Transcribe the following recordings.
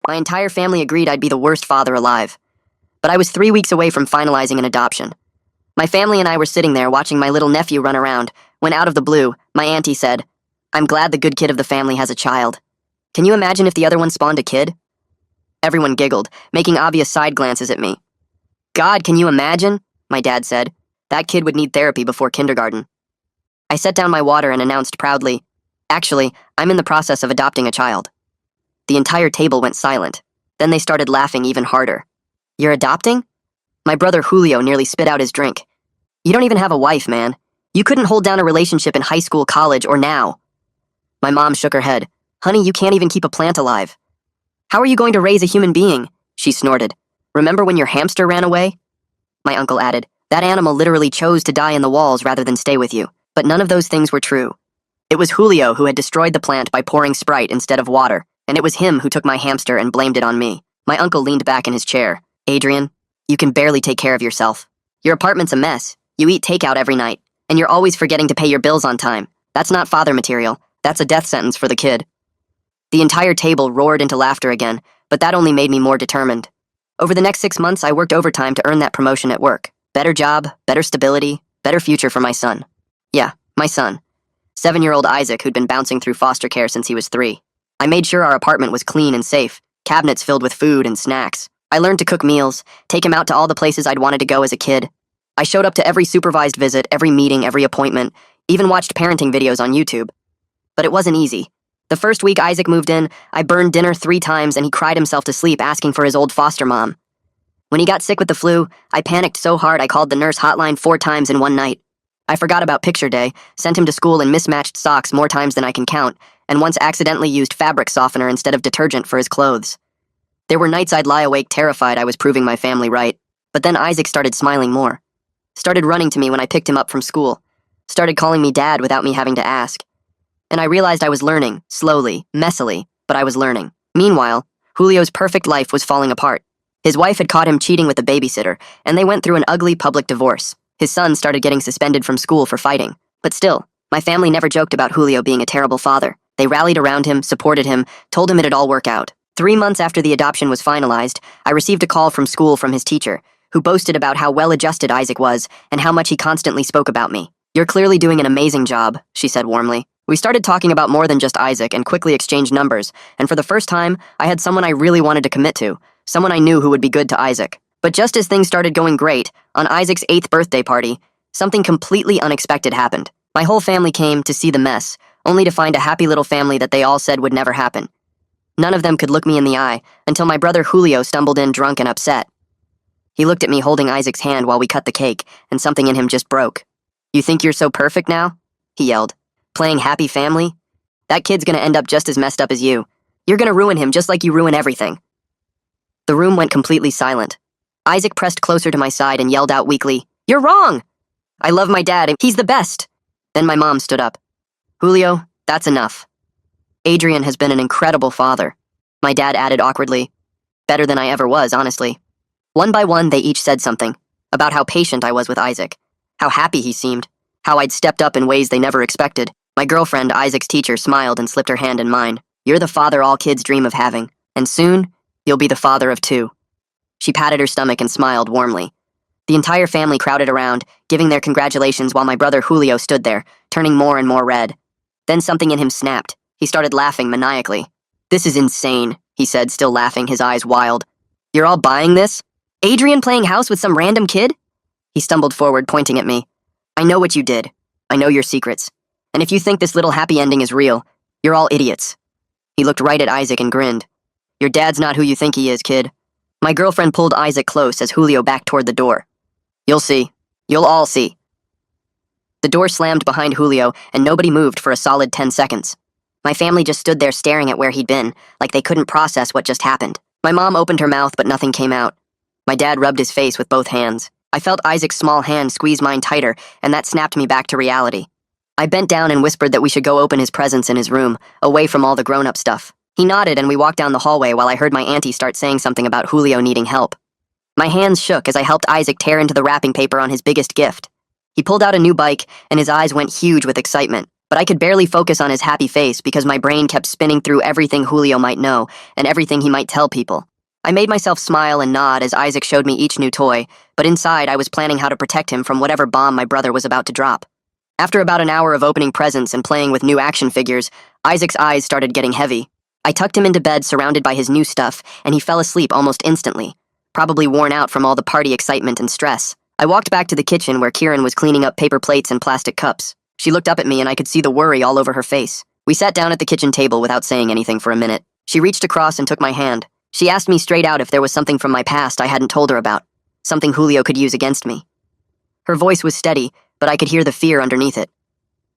My entire family agreed I'd be the worst father alive. But I was 3 weeks away from finalizing an adoption. My family and I were sitting there watching my little nephew run around, when out of the blue, my auntie said, "I'm glad the good kid of the family has a child. Can you imagine if the other one spawned a kid?" Everyone giggled, making obvious side glances at me. "God, can you imagine?" my dad said. "That kid would need therapy before kindergarten." I set down my water and announced proudly, "Actually, I'm in the process of adopting a child." The entire table went silent. Then they started laughing even harder. "You're adopting?" My brother Julio nearly spit out his drink. "You don't even have a wife, man. You couldn't hold down a relationship in high school, college, or now." My mom shook her head. "Honey, you can't even keep a plant alive." "How are you going to raise a human being?" she snorted. "Remember when your hamster ran away?" My uncle added, "That animal literally chose to die in the walls rather than stay with you." But none of those things were true. It was Julio who had destroyed the plant by pouring Sprite instead of water, and it was him who took my hamster and blamed it on me. My uncle leaned back in his chair. "Adrian, you can barely take care of yourself. Your apartment's a mess. You eat takeout every night, and you're always forgetting to pay your bills on time. That's not father material. That's a death sentence for the kid." The entire table roared into laughter again, but that only made me more determined. Over the next 6 months, I worked overtime to earn that promotion at work. Better job, better stability, better future for my son. Yeah, my son. 7-year-old Isaac, who'd been bouncing through foster care since he was 3. I made sure our apartment was clean and safe, cabinets filled with food and snacks. I learned to cook meals, take him out to all the places I'd wanted to go as a kid. I showed up to every supervised visit, every meeting, every appointment, even watched parenting videos on YouTube. But it wasn't easy. The first week Isaac moved in, I burned dinner 3 times and he cried himself to sleep asking for his old foster mom. When he got sick with the flu, I panicked so hard I called the nurse hotline 4 times in one night. I forgot about picture day, sent him to school in mismatched socks more times than I can count, and once accidentally used fabric softener instead of detergent for his clothes. There were nights I'd lie awake terrified I was proving my family right, but then Isaac started smiling more. Started running to me when I picked him up from school. Started calling me dad without me having to ask. And I realized I was learning, slowly, messily, but I was learning. Meanwhile, Julio's perfect life was falling apart. His wife had caught him cheating with a babysitter, and they went through an ugly public divorce. His son started getting suspended from school for fighting. But still, my family never joked about Julio being a terrible father. They rallied around him, supported him, told him it'd all work out. 3 months after the adoption was finalized, I received a call from school from his teacher, who boasted about how well-adjusted Isaac was and how much he constantly spoke about me. "You're clearly doing an amazing job," she said warmly. We started talking about more than just Isaac and quickly exchanged numbers, and for the first time, I had someone I really wanted to commit to, someone I knew who would be good to Isaac. But just as things started going great, on Isaac's 8th birthday party, something completely unexpected happened. My whole family came to see the mess, only to find a happy little family that they all said would never happen. None of them could look me in the eye until my brother Julio stumbled in drunk and upset. He looked at me holding Isaac's hand while we cut the cake, and something in him just broke. "You think you're so perfect now?" he yelled. "Playing happy family? That kid's gonna end up just as messed up as you. You're gonna ruin him just like you ruin everything." The room went completely silent. Isaac pressed closer to my side and yelled out weakly, "You're wrong! I love my dad, and he's the best." Then my mom stood up. "Julio, that's enough. Adrian has been an incredible father." My dad added awkwardly, "Better than I ever was, honestly." One by one, they each said something, about how patient I was with Isaac, how happy he seemed, how I'd stepped up in ways they never expected. My girlfriend, Isaac's teacher, smiled and slipped her hand in mine. "You're the father all kids dream of having, and soon, you'll be the father of 2. She patted her stomach and smiled warmly. The entire family crowded around, giving their congratulations while my brother Julio stood there, turning more and more red. Then something in him snapped. He started laughing maniacally. "This is insane," he said, still laughing, his eyes wild. "You're all buying this? Adrian playing house with some random kid?" He stumbled forward, pointing at me. "I know what you did. I know your secrets. And if you think this little happy ending is real, you're all idiots." He looked right at Isaac and grinned. "Your dad's not who you think he is, kid." My girlfriend pulled Isaac close as Julio backed toward the door. "You'll see. You'll all see." The door slammed behind Julio, and nobody moved for a solid 10 seconds. My family just stood there staring at where he'd been, like they couldn't process what just happened. My mom opened her mouth, but nothing came out. My dad rubbed his face with both hands. I felt Isaac's small hand squeeze mine tighter, and that snapped me back to reality. I bent down and whispered that we should go open his presents in his room, away from all the grown-up stuff. He nodded, and we walked down the hallway while I heard my auntie start saying something about Julio needing help. My hands shook as I helped Isaac tear into the wrapping paper on his biggest gift. He pulled out a new bike, and his eyes went huge with excitement. But I could barely focus on his happy face because my brain kept spinning through everything Julio might know and everything he might tell people. I made myself smile and nod as Isaac showed me each new toy, but inside I was planning how to protect him from whatever bomb my brother was about to drop. After about an hour of opening presents and playing with new action figures, Isaac's eyes started getting heavy. I tucked him into bed surrounded by his new stuff, and he fell asleep almost instantly, probably worn out from all the party excitement and stress. I walked back to the kitchen where Kieran was cleaning up paper plates and plastic cups. She looked up at me and I could see the worry all over her face. We sat down at the kitchen table without saying anything for a minute. She reached across and took my hand. She asked me straight out if there was something from my past I hadn't told her about, something Julio could use against me. Her voice was steady, but I could hear the fear underneath it.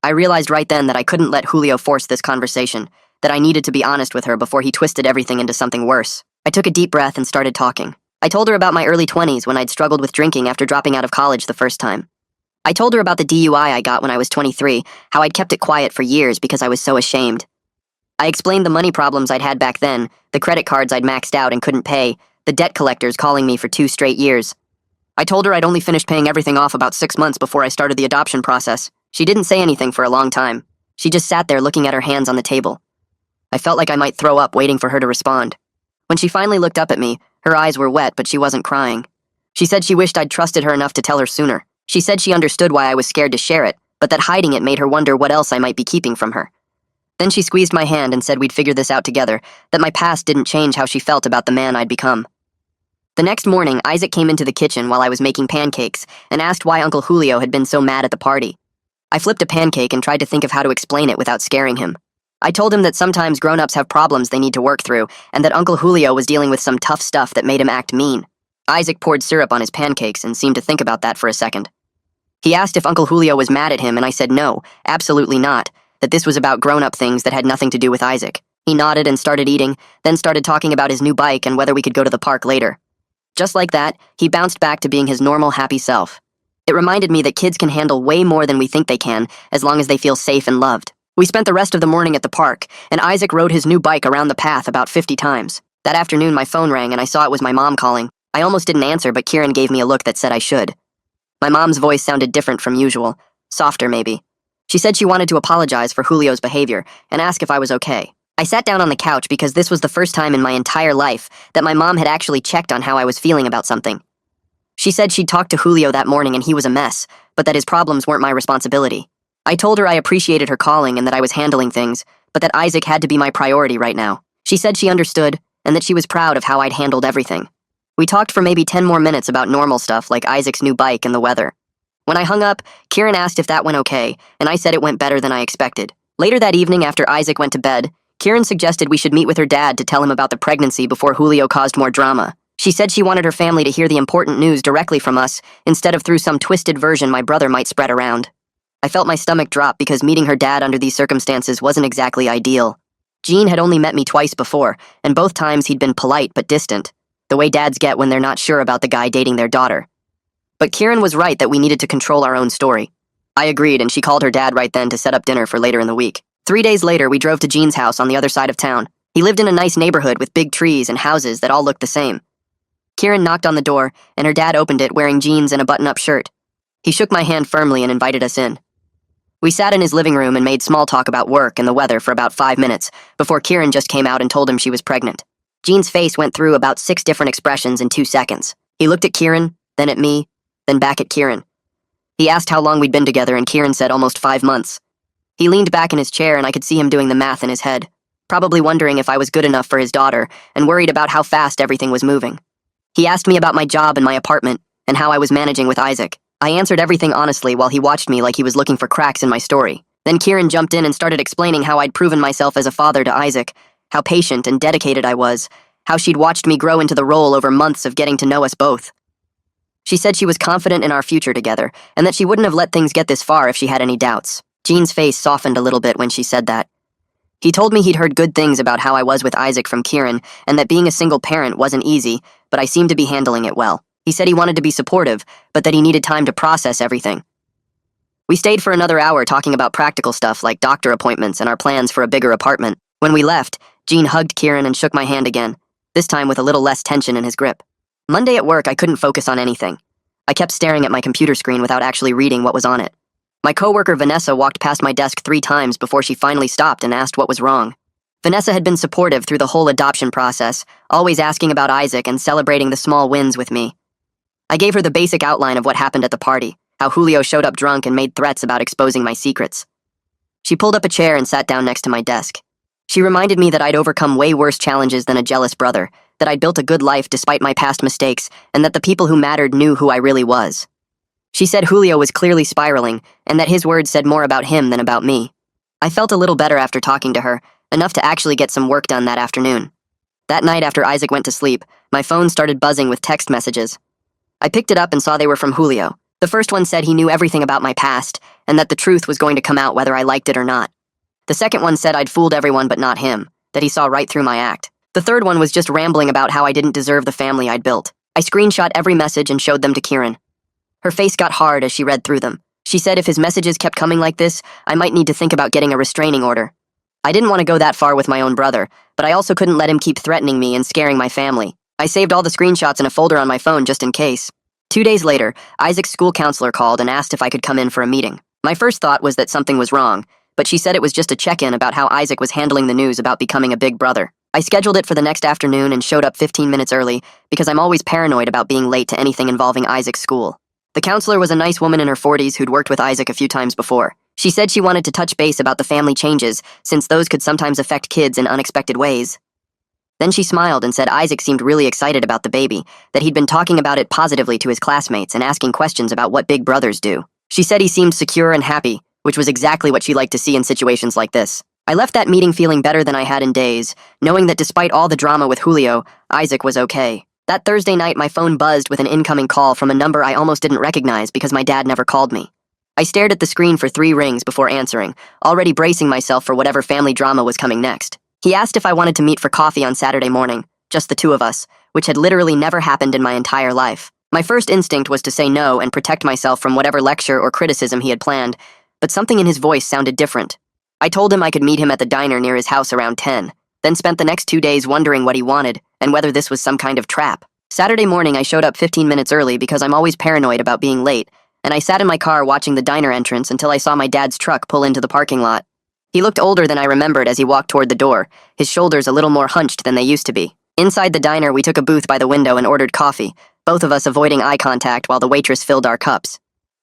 I realized right then that I couldn't let Julio force this conversation, that I needed to be honest with her before he twisted everything into something worse. I took a deep breath and started talking. I told her about my early 20s when I'd struggled with drinking after dropping out of college the first time. I told her about the DUI I got when I was 23, how I'd kept it quiet for years because I was so ashamed. I explained the money problems I'd had back then, the credit cards I'd maxed out and couldn't pay, the debt collectors calling me for 2 straight years. I told her I'd only finished paying everything off about 6 months before I started the adoption process. She didn't say anything for a long time. She just sat there looking at her hands on the table. I felt like I might throw up waiting for her to respond. When she finally looked up at me, her eyes were wet, but she wasn't crying. She said she wished I'd trusted her enough to tell her sooner. She said she understood why I was scared to share it, but that hiding it made her wonder what else I might be keeping from her. Then she squeezed my hand and said we'd figure this out together, that my past didn't change how she felt about the man I'd become. The next morning, Isaac came into the kitchen while I was making pancakes and asked why Uncle Julio had been so mad at the party. I flipped a pancake and tried to think of how to explain it without scaring him. I told him that sometimes grown-ups have problems they need to work through, and that Uncle Julio was dealing with some tough stuff that made him act mean. Isaac poured syrup on his pancakes and seemed to think about that for a second. He asked if Uncle Julio was mad at him, and I said no, absolutely not, that this was about grown-up things that had nothing to do with Isaac. He nodded and started eating, then started talking about his new bike and whether we could go to the park later. Just like that, he bounced back to being his normal, happy self. It reminded me that kids can handle way more than we think they can, as long as they feel safe and loved. We spent the rest of the morning at the park, and Isaac rode his new bike around the path about 50 times. That afternoon, my phone rang and I saw it was my mom calling. I almost didn't answer, but Kieran gave me a look that said I should. My mom's voice sounded different from usual, softer maybe. She said she wanted to apologize for Julio's behavior and ask if I was okay. I sat down on the couch because this was the first time in my entire life that my mom had actually checked on how I was feeling about something. She said she'd talked to Julio that morning and he was a mess, but that his problems weren't my responsibility. I told her I appreciated her calling and that I was handling things, but that Isaac had to be my priority right now. She said she understood and that she was proud of how I'd handled everything. We talked for maybe 10 more minutes about normal stuff like Isaac's new bike and the weather. When I hung up, Kieran asked if that went okay, and I said it went better than I expected. Later that evening, after Isaac went to bed, Kieran suggested we should meet with her dad to tell him about the pregnancy before Julio caused more drama. She said she wanted her family to hear the important news directly from us, instead of through some twisted version my brother might spread around. I felt my stomach drop because meeting her dad under these circumstances wasn't exactly ideal. Gene had only met me twice before, and both times he'd been polite but distant, the way dads get when they're not sure about the guy dating their daughter. But Kieran was right that we needed to control our own story. I agreed, and she called her dad right then to set up dinner for later in the week. 3 days later, we drove to Gene's house on the other side of town. He lived in a nice neighborhood with big trees and houses that all looked the same. Kieran knocked on the door, and her dad opened it wearing jeans and a button-up shirt. He shook my hand firmly and invited us in. We sat in his living room and made small talk about work and the weather for about 5 minutes, before Kieran just came out and told him she was pregnant. Gene's face went through about 6 different expressions in 2 seconds. He looked at Kieran, then at me, then back at Kieran. He asked how long we'd been together, and Kieran said almost 5 months. He leaned back in his chair, and I could see him doing the math in his head, probably wondering if I was good enough for his daughter, and worried about how fast everything was moving. He asked me about my job and my apartment, and how I was managing with Isaac. I answered everything honestly while he watched me like he was looking for cracks in my story. Then Kieran jumped in and started explaining how I'd proven myself as a father to Isaac, how patient and dedicated I was, how she'd watched me grow into the role over months of getting to know us both. She said she was confident in our future together, and that she wouldn't have let things get this far if she had any doubts. Gene's face softened a little bit when she said that. He told me he'd heard good things about how I was with Isaac from Kieran, and that being a single parent wasn't easy, but I seemed to be handling it well. He said he wanted to be supportive, but that he needed time to process everything. We stayed for another hour talking about practical stuff like doctor appointments and our plans for a bigger apartment. When we left, Gene hugged Kieran and shook my hand again, this time with a little less tension in his grip. Monday at work, I couldn't focus on anything. I kept staring at my computer screen without actually reading what was on it. My coworker Vanessa walked past my desk 3 times before she finally stopped and asked what was wrong. Vanessa had been supportive through the whole adoption process, always asking about Isaac and celebrating the small wins with me. I gave her the basic outline of what happened at the party, how Julio showed up drunk and made threats about exposing my secrets. She pulled up a chair and sat down next to my desk. She reminded me that I'd overcome way worse challenges than a jealous brother, that I'd built a good life despite my past mistakes, and that the people who mattered knew who I really was. She said Julio was clearly spiraling, and that his words said more about him than about me. I felt a little better after talking to her, enough to actually get some work done that afternoon. That night after Isaac went to sleep, my phone started buzzing with text messages. I picked it up and saw they were from Julio. The first one said he knew everything about my past, and that the truth was going to come out whether I liked it or not. The second one said I'd fooled everyone but not him, that he saw right through my act. The third one was just rambling about how I didn't deserve the family I'd built. I screenshot every message and showed them to Kieran. Her face got hard as she read through them. She said if his messages kept coming like this, I might need to think about getting a restraining order. I didn't want to go that far with my own brother, but I also couldn't let him keep threatening me and scaring my family. I saved all the screenshots in a folder on my phone just in case. 2 days later, Isaac's school counselor called and asked if I could come in for a meeting. My first thought was that something was wrong, but she said it was just a check-in about how Isaac was handling the news about becoming a big brother. I scheduled it for the next afternoon and showed up 15 minutes early because I'm always paranoid about being late to anything involving Isaac's school. The counselor was a nice woman in her 40s who'd worked with Isaac a few times before. She said she wanted to touch base about the family changes, since those could sometimes affect kids in unexpected ways. Then she smiled and said Isaac seemed really excited about the baby, that he'd been talking about it positively to his classmates and asking questions about what big brothers do. She said he seemed secure and happy, which was exactly what she liked to see in situations like this. I left that meeting feeling better than I had in days, knowing that despite all the drama with Julio, Isaac was okay. That Thursday night, my phone buzzed with an incoming call from a number I almost didn't recognize because my dad never called me. I stared at the screen for 3 rings before answering, already bracing myself for whatever family drama was coming next. He asked if I wanted to meet for coffee on Saturday morning, just the 2 of us, which had literally never happened in my entire life. My first instinct was to say no and protect myself from whatever lecture or criticism he had planned, but something in his voice sounded different. I told him I could meet him at the diner near his house around 10, then spent the next 2 days wondering what he wanted and whether this was some kind of trap. Saturday morning, I showed up 15 minutes early because I'm always paranoid about being late, and I sat in my car watching the diner entrance until I saw my dad's truck pull into the parking lot. He looked older than I remembered as he walked toward the door, his shoulders a little more hunched than they used to be. Inside the diner, we took a booth by the window and ordered coffee, both of us avoiding eye contact while the waitress filled our cups.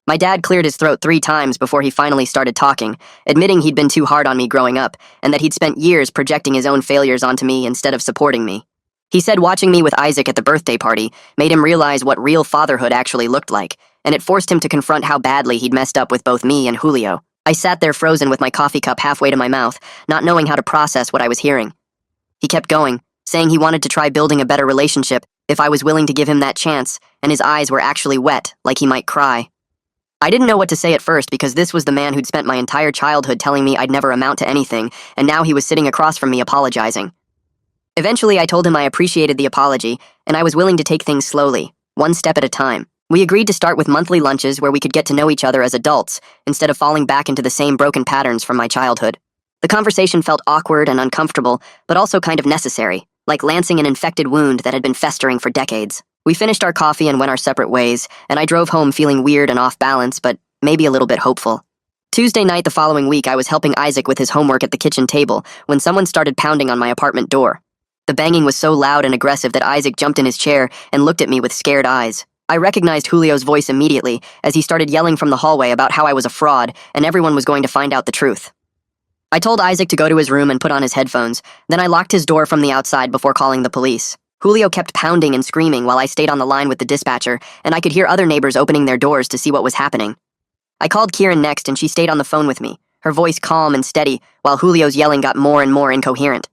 My dad cleared his throat 3 times before he finally started talking, admitting he'd been too hard on me growing up, and that he'd spent years projecting his own failures onto me instead of supporting me. He said watching me with Isaac at the birthday party made him realize what real fatherhood actually looked like, and it forced him to confront how badly he'd messed up with both me and Julio. I sat there frozen with my coffee cup halfway to my mouth, not knowing how to process what I was hearing. He kept going, saying he wanted to try building a better relationship if I was willing to give him that chance, and his eyes were actually wet, like he might cry. I didn't know what to say at first because this was the man who'd spent my entire childhood telling me I'd never amount to anything, and now he was sitting across from me apologizing. Eventually, I told him I appreciated the apology, and I was willing to take things slowly, 1 step at a time. We agreed to start with monthly lunches where we could get to know each other as adults, instead of falling back into the same broken patterns from my childhood. The conversation felt awkward and uncomfortable, but also kind of necessary, like lancing an infected wound that had been festering for decades. We finished our coffee and went our separate ways, and I drove home feeling weird and off balance, but maybe a little bit hopeful. Tuesday night the following week, I was helping Isaac with his homework at the kitchen table when someone started pounding on my apartment door. The banging was so loud and aggressive that Isaac jumped in his chair and looked at me with scared eyes. I recognized Julio's voice immediately as he started yelling from the hallway about how I was a fraud and everyone was going to find out the truth. I told Isaac to go to his room and put on his headphones, then I locked his door from the outside before calling the police. Julio kept pounding and screaming while I stayed on the line with the dispatcher, and I could hear other neighbors opening their doors to see what was happening. I called Kieran next and she stayed on the phone with me, her voice calm and steady, while Julio's yelling got more and more incoherent.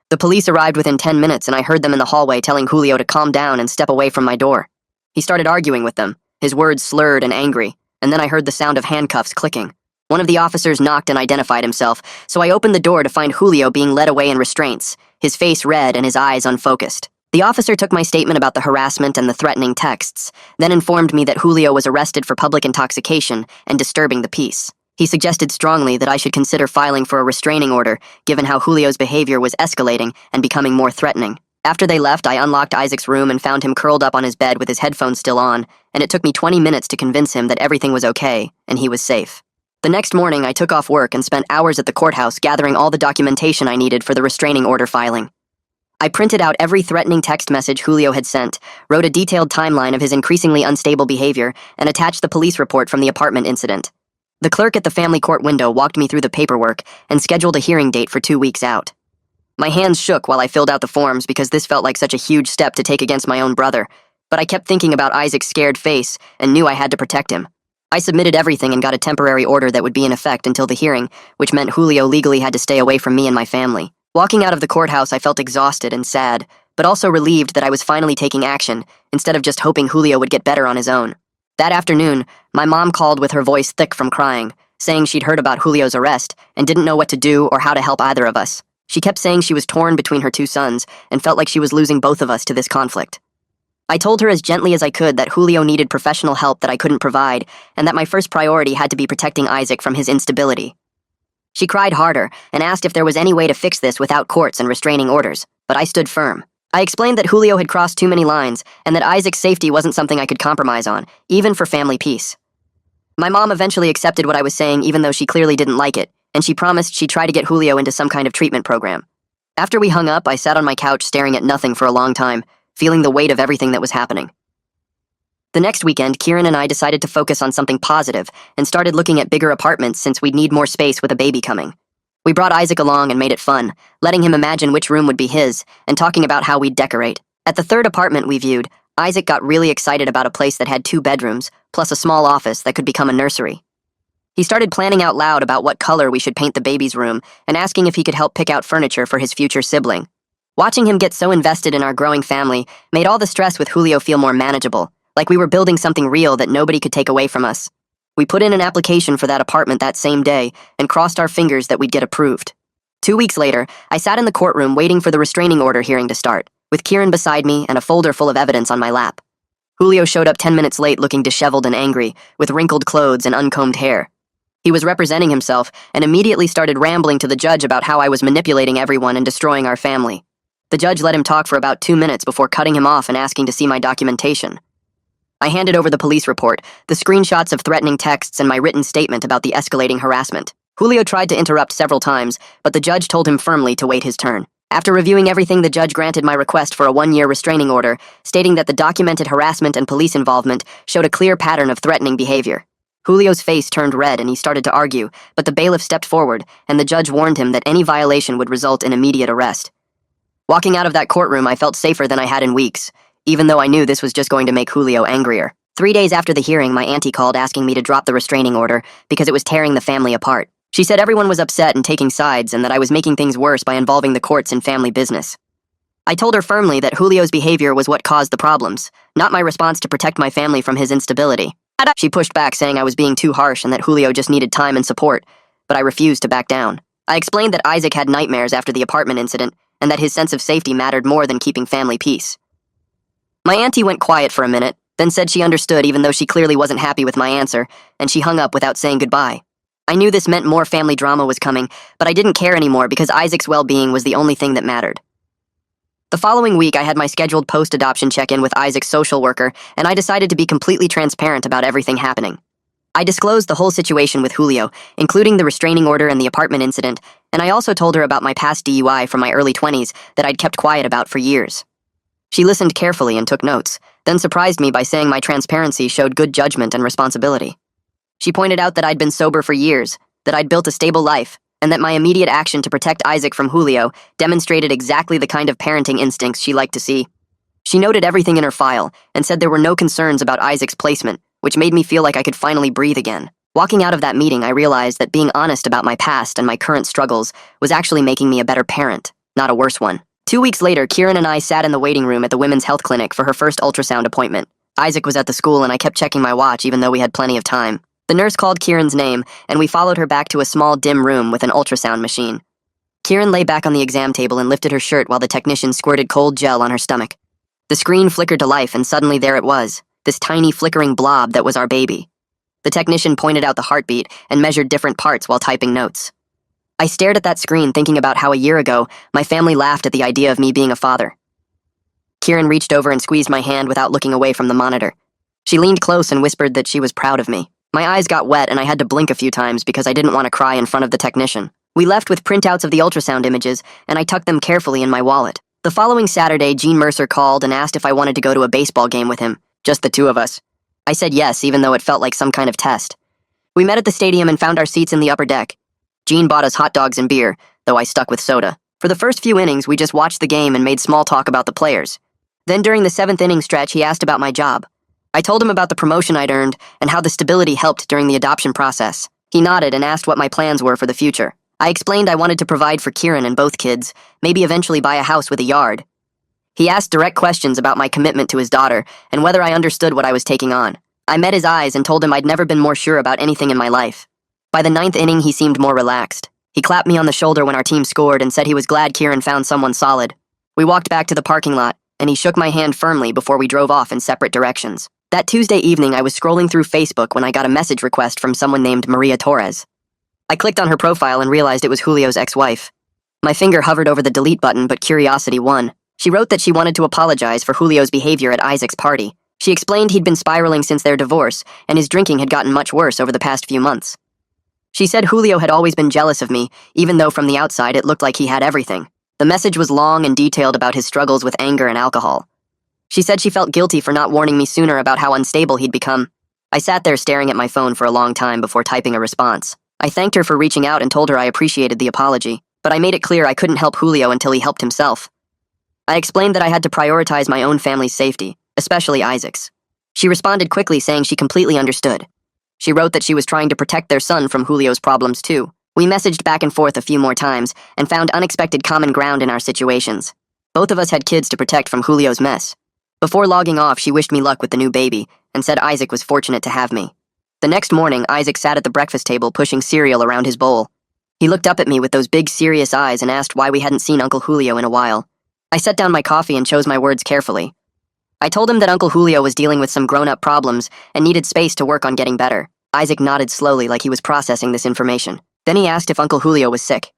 The police arrived within 10 minutes and I heard them in the hallway telling Julio to calm down and step away from my door. He started arguing with them, his words slurred and angry, and then I heard the sound of handcuffs clicking. One of the officers knocked and identified himself, so I opened the door to find Julio being led away in restraints, his face red and his eyes unfocused. The officer took my statement about the harassment and the threatening texts, then informed me that Julio was arrested for public intoxication and disturbing the peace. He suggested strongly that I should consider filing for a restraining order, given how Julio's behavior was escalating and becoming more threatening. After they left, I unlocked Isaac's room and found him curled up on his bed with his headphones still on, and it took me 20 minutes to convince him that everything was okay and he was safe. The next morning, I took off work and spent hours at the courthouse gathering all the documentation I needed for the restraining order filing. I printed out every threatening text message Julio had sent, wrote a detailed timeline of his increasingly unstable behavior, and attached the police report from the apartment incident. The clerk at the family court window walked me through the paperwork and scheduled a hearing date for 2 weeks out. My hands shook while I filled out the forms because this felt like such a huge step to take against my own brother, but I kept thinking about Isaac's scared face and knew I had to protect him. I submitted everything and got a temporary order that would be in effect until the hearing, which meant Julio legally had to stay away from me and my family. Walking out of the courthouse, I felt exhausted and sad, but also relieved that I was finally taking action, instead of just hoping Julio would get better on his own. That afternoon, my mom called with her voice thick from crying, saying she'd heard about Julio's arrest and didn't know what to do or how to help either of us. She kept saying she was torn between her two sons and felt like she was losing both of us to this conflict. I told her as gently as I could that Julio needed professional help that I couldn't provide, and that my first priority had to be protecting Isaac from his instability. She cried harder and asked if there was any way to fix this without courts and restraining orders, but I stood firm. I explained that Julio had crossed too many lines and that Isaac's safety wasn't something I could compromise on, even for family peace. My mom eventually accepted what I was saying even though she clearly didn't like it, and she promised she'd try to get Julio into some kind of treatment program. After we hung up, I sat on my couch staring at nothing for a long time, feeling the weight of everything that was happening. The next weekend, Kieran and I decided to focus on something positive and started looking at bigger apartments since we'd need more space with a baby coming. We brought Isaac along and made it fun, letting him imagine which room would be his and talking about how we'd decorate. At the third apartment we viewed, Isaac got really excited about a place that had 2 bedrooms, plus a small office that could become a nursery. He started planning out loud about what color we should paint the baby's room and asking if he could help pick out furniture for his future sibling. Watching him get so invested in our growing family made all the stress with Julio feel more manageable, like we were building something real that nobody could take away from us. We put in an application for that apartment that same day and crossed our fingers that we'd get approved. 2 weeks later, I sat in the courtroom waiting for the restraining order hearing to start, with Kieran beside me and a folder full of evidence on my lap. Julio showed up 10 minutes late looking disheveled and angry, with wrinkled clothes and uncombed hair. He was representing himself and immediately started rambling to the judge about how I was manipulating everyone and destroying our family. The judge let him talk for about 2 minutes before cutting him off and asking to see my documentation. I handed over the police report, the screenshots of threatening texts, and my written statement about the escalating harassment. Julio tried to interrupt several times, but the judge told him firmly to wait his turn. After reviewing everything, the judge granted my request for a 1-year restraining order, stating that the documented harassment and police involvement showed a clear pattern of threatening behavior. Julio's face turned red and he started to argue, but the bailiff stepped forward, and the judge warned him that any violation would result in immediate arrest. Walking out of that courtroom, I felt safer than I had in weeks, even though I knew this was just going to make Julio angrier. 3 days after the hearing, my auntie called asking me to drop the restraining order because it was tearing the family apart. She said everyone was upset and taking sides and that I was making things worse by involving the courts in family business. I told her firmly that Julio's behavior was what caused the problems, not my response to protect my family from his instability. She pushed back, saying I was being too harsh and that Julio just needed time and support, but I refused to back down. I explained that Isaac had nightmares after the apartment incident and that his sense of safety mattered more than keeping family peace. My auntie went quiet for a minute, then said she understood even though she clearly wasn't happy with my answer, and she hung up without saying goodbye. I knew this meant more family drama was coming, but I didn't care anymore because Isaac's well-being was the only thing that mattered. The following week, I had my scheduled post-adoption check-in with Isaac's social worker, and I decided to be completely transparent about everything happening. I disclosed the whole situation with Julio, including the restraining order and the apartment incident, and I also told her about my past DUI from my early 20s that I'd kept quiet about for years. She listened carefully and took notes, then surprised me by saying my transparency showed good judgment and responsibility. She pointed out that I'd been sober for years, that I'd built a stable life, and that my immediate action to protect Isaac from Julio demonstrated exactly the kind of parenting instincts she liked to see. She noted everything in her file and said there were no concerns about Isaac's placement, which made me feel like I could finally breathe again. Walking out of that meeting, I realized that being honest about my past and my current struggles was actually making me a better parent, not a worse one. 2 weeks later, Kieran and I sat in the waiting room at the women's health clinic for her first ultrasound appointment. Isaac was at the school and I kept checking my watch even though we had plenty of time. The nurse called Kieran's name, and we followed her back to a small, dim room with an ultrasound machine. Kieran lay back on the exam table and lifted her shirt while the technician squirted cold gel on her stomach. The screen flickered to life, and suddenly there it was, this tiny flickering blob that was our baby. The technician pointed out the heartbeat and measured different parts while typing notes. I stared at that screen thinking about how a year ago, my family laughed at the idea of me being a father. Kieran reached over and squeezed my hand without looking away from the monitor. She leaned close and whispered that she was proud of me. My eyes got wet and I had to blink a few times because I didn't want to cry in front of the technician. We left with printouts of the ultrasound images, and I tucked them carefully in my wallet. The following Saturday, Gene Mercer called and asked if I wanted to go to a baseball game with him, just the two of us. I said yes, even though it felt like some kind of test. We met at the stadium and found our seats in the upper deck. Gene bought us hot dogs and beer, though I stuck with soda. For the first few innings, we just watched the game and made small talk about the players. Then during the 7th inning stretch, he asked about my job. I told him about the promotion I'd earned and how the stability helped during the adoption process. He nodded and asked what my plans were for the future. I explained I wanted to provide for Kieran and both kids, maybe eventually buy a house with a yard. He asked direct questions about my commitment to his daughter and whether I understood what I was taking on. I met his eyes and told him I'd never been more sure about anything in my life. By the 9th inning, he seemed more relaxed. He clapped me on the shoulder when our team scored and said he was glad Kieran found someone solid. We walked back to the parking lot, and he shook my hand firmly before we drove off in separate directions. That Tuesday evening, I was scrolling through Facebook when I got a message request from someone named Maria Torres. I clicked on her profile and realized it was Julio's ex-wife. My finger hovered over the delete button, but curiosity won. She wrote that she wanted to apologize for Julio's behavior at Isaac's party. She explained he'd been spiraling since their divorce, and his drinking had gotten much worse over the past few months. She said Julio had always been jealous of me, even though from the outside it looked like he had everything. The message was long and detailed about his struggles with anger and alcohol. She said she felt guilty for not warning me sooner about how unstable he'd become. I sat there staring at my phone for a long time before typing a response. I thanked her for reaching out and told her I appreciated the apology, but I made it clear I couldn't help Julio until he helped himself. I explained that I had to prioritize my own family's safety, especially Isaac's. She responded quickly, saying she completely understood. She wrote that she was trying to protect their son from Julio's problems too. We messaged back and forth a few more times and found unexpected common ground in our situations. Both of us had kids to protect from Julio's mess. Before logging off, she wished me luck with the new baby and said Isaac was fortunate to have me. The next morning, Isaac sat at the breakfast table pushing cereal around his bowl. He looked up at me with those big, serious eyes and asked why we hadn't seen Uncle Julio in a while. I set down my coffee and chose my words carefully. I told him that Uncle Julio was dealing with some grown-up problems and needed space to work on getting better. Isaac nodded slowly like he was processing this information. Then he asked if Uncle Julio was sick.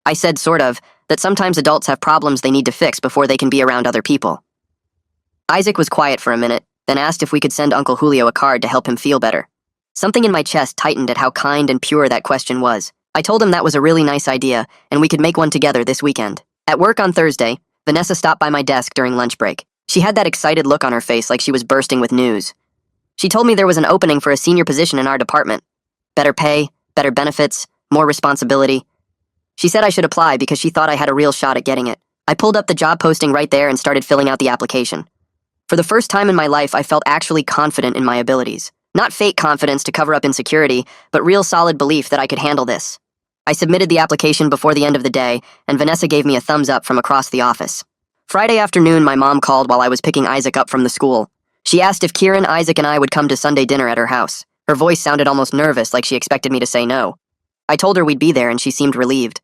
I said, sort of, that sometimes adults have problems they need to fix before they can be around other people. Isaac was quiet for a minute, then asked if we could send Uncle Julio a card to help him feel better. Something in my chest tightened at how kind and pure that question was. I told him that was a really nice idea, and we could make one together this weekend. At work on Thursday, Vanessa stopped by my desk during lunch break. She had that excited look on her face like she was bursting with news. She told me there was an opening for a senior position in our department. Better pay, better benefits, more responsibility. She said I should apply because she thought I had a real shot at getting it. I pulled up the job posting right there and started filling out the application. For the first time in my life, I felt actually confident in my abilities. Not fake confidence to cover up insecurity, but real solid belief that I could handle this. I submitted the application before the end of the day, and Vanessa gave me a thumbs up from across the office. Friday afternoon, my mom called while I was picking Isaac up from the school. She asked if Kieran, Isaac, and I would come to Sunday dinner at her house. Her voice sounded almost nervous, like she expected me to say no. I told her we'd be there, and she seemed relieved.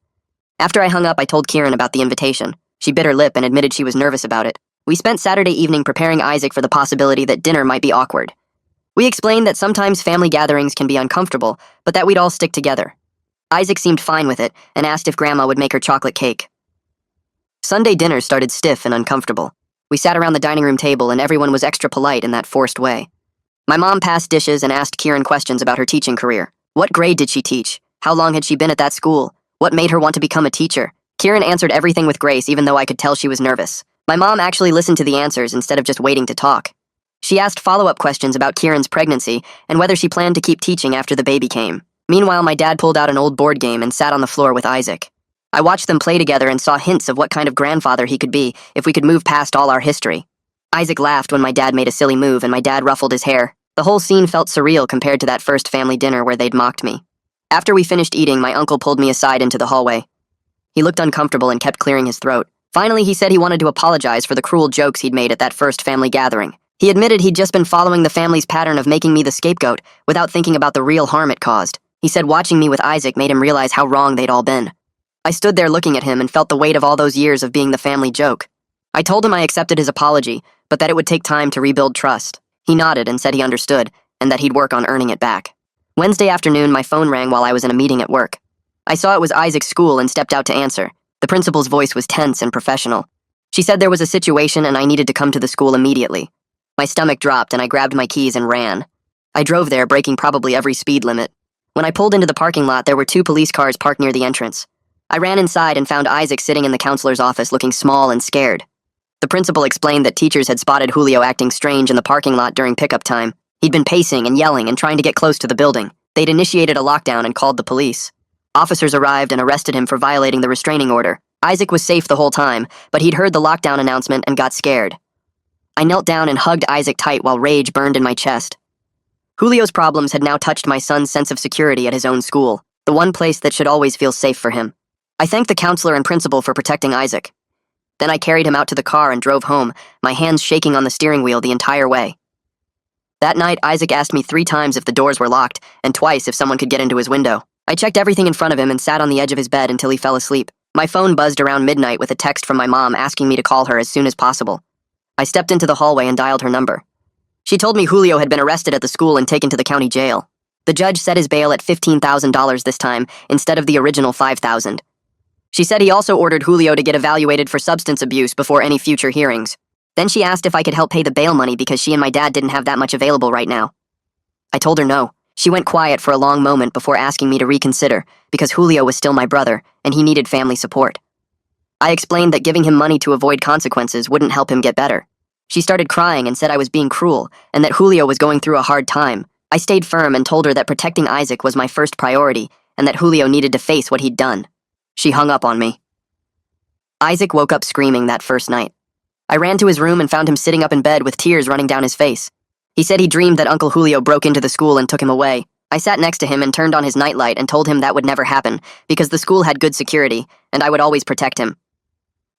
After I hung up, I told Kieran about the invitation. She bit her lip and admitted she was nervous about it. We spent Saturday evening preparing Isaac for the possibility that dinner might be awkward. We explained that sometimes family gatherings can be uncomfortable, but that we'd all stick together. Isaac seemed fine with it and asked if Grandma would make her chocolate cake. Sunday dinner started stiff and uncomfortable. We sat around the dining room table and everyone was extra polite in that forced way. My mom passed dishes and asked Kieran questions about her teaching career. What grade did she teach? How long had she been at that school? What made her want to become a teacher? Kieran answered everything with grace, even though I could tell she was nervous. My mom actually listened to the answers instead of just waiting to talk. She asked follow-up questions about Kieran's pregnancy and whether she planned to keep teaching after the baby came. Meanwhile, my dad pulled out an old board game and sat on the floor with Isaac. I watched them play together and saw hints of what kind of grandfather he could be if we could move past all our history. Isaac laughed when my dad made a silly move and my dad ruffled his hair. The whole scene felt surreal compared to that first family dinner where they'd mocked me. After we finished eating, my uncle pulled me aside into the hallway. He looked uncomfortable and kept clearing his throat. Finally, he said he wanted to apologize for the cruel jokes he'd made at that first family gathering. He admitted he'd just been following the family's pattern of making me the scapegoat without thinking about the real harm it caused. He said watching me with Isaac made him realize how wrong they'd all been. I stood there looking at him and felt the weight of all those years of being the family joke. I told him I accepted his apology, but that it would take time to rebuild trust. He nodded and said he understood, and that he'd work on earning it back. Wednesday afternoon, my phone rang while I was in a meeting at work. I saw it was Isaac's school and stepped out to answer. The principal's voice was tense and professional. She said there was a situation and I needed to come to the school immediately. My stomach dropped and I grabbed my keys and ran. I drove there, breaking probably every speed limit. When I pulled into the parking lot, there were 2 police cars parked near the entrance. I ran inside and found Isaac sitting in the counselor's office looking small and scared. The principal explained that teachers had spotted Julio acting strange in the parking lot during pickup time. He'd been pacing and yelling and trying to get close to the building. They'd initiated a lockdown and called the police. Officers arrived and arrested him for violating the restraining order. Isaac was safe the whole time, but he'd heard the lockdown announcement and got scared. I knelt down and hugged Isaac tight while rage burned in my chest. Julio's problems had now touched my son's sense of security at his own school, the one place that should always feel safe for him. I thanked the counselor and principal for protecting Isaac. Then I carried him out to the car and drove home, my hands shaking on the steering wheel the entire way. That night, Isaac asked me 3 times if the doors were locked, and twice if someone could get into his window. I checked everything in front of him and sat on the edge of his bed until he fell asleep. My phone buzzed around midnight with a text from my mom asking me to call her as soon as possible. I stepped into the hallway and dialed her number. She told me Julio had been arrested at the school and taken to the county jail. The judge set his bail at $15,000 this time, instead of the original $5,000. She said he also ordered Julio to get evaluated for substance abuse before any future hearings. Then she asked if I could help pay the bail money because she and my dad didn't have that much available right now. I told her no. She went quiet for a long moment before asking me to reconsider, because Julio was still my brother, and he needed family support. I explained that giving him money to avoid consequences wouldn't help him get better. She started crying and said I was being cruel, and that Julio was going through a hard time. I stayed firm and told her that protecting Isaac was my first priority, and that Julio needed to face what he'd done. She hung up on me. Isaac woke up screaming that first night. I ran to his room and found him sitting up in bed with tears running down his face. He said he dreamed that Uncle Julio broke into the school and took him away. I sat next to him and turned on his nightlight and told him that would never happen, because the school had good security, and I would always protect him.